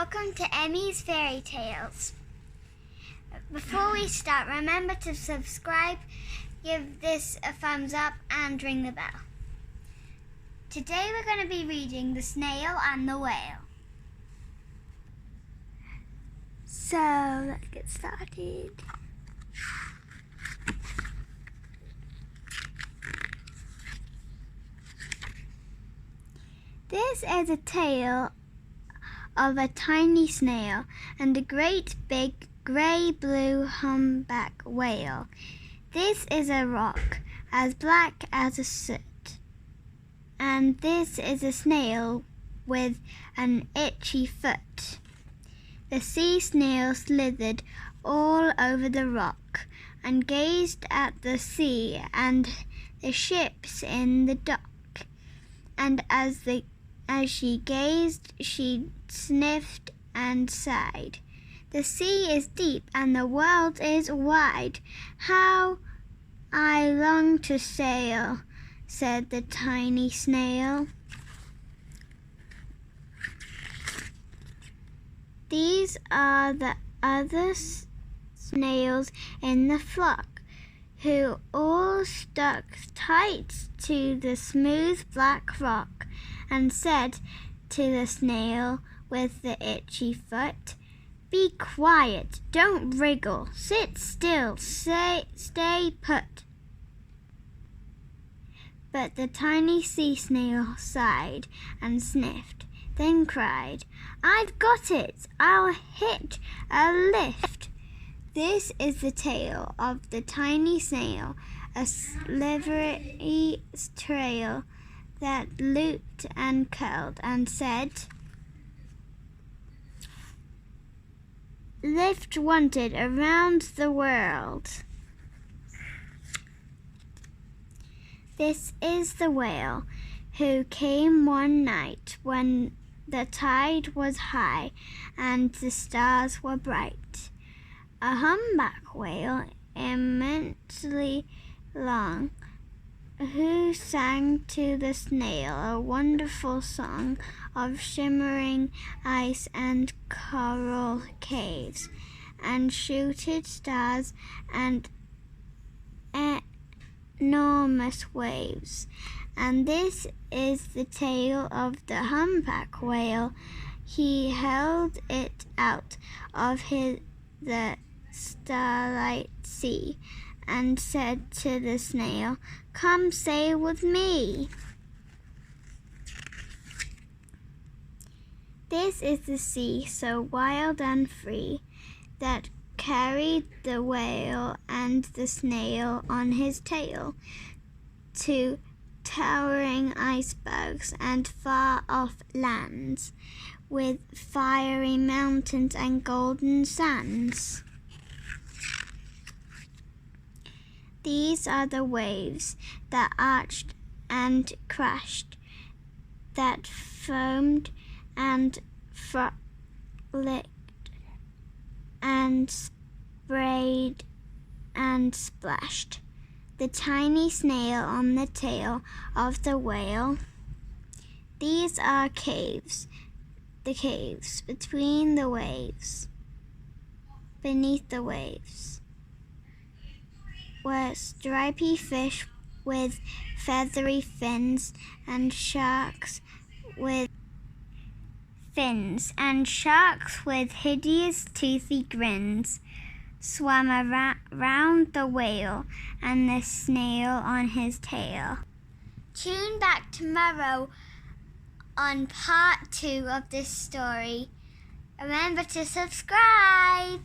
welcome to Emmy's Fairy Tales. Before we start, remember to subscribe, give this a thumbs up and ring the bell. Today we're going to be reading The Snail and the Whale. So let's get started. This is a tale of a tiny snail and a great big grey-blue humpback whale. This is a rock as black as a soot, and this is a snail with an itchy foot. The sea snail slithered all over the rock and gazed at the sea and the ships in the dock, and as she gazed, she sniffed and sighed. The sea is deep and the world is wide. How I long to sail, said the tiny snail. These are the other snails in the flock, who all stuck tight to the smooth black rock, and said to the snail with the itchy foot, "Be quiet, don't wriggle, sit still, stay put." But the tiny sea snail sighed and sniffed, then cried, "I've got it, I'll hitch a lift." This is the tale of the tiny snail, a slivery trail that looped and curled and said, "Lift wanted around the world." This is the whale who came one night when the tide was high and the stars were bright. A humpback whale immensely long, who sang to the snail a wonderful song of shimmering ice and coral caves, and shooting stars and enormous waves. And this is the tale of the humpback whale. He held it out of the starlight sea and said to the snail, "Come sail with me." This is the sea, so wild and free, that carried the whale and the snail on his tail to towering icebergs and far-off lands, with fiery mountains and golden sands. These are the waves that arched and crashed, that foamed and frolicked and sprayed and splashed. The tiny snail on the tail of the whale. These are caves, the caves between the waves, beneath the waves, were stripy fish with feathery fins, and sharks with hideous toothy grins swam around the whale and the snail on his tail. Tune back tomorrow on part 2 of this story. Remember to subscribe.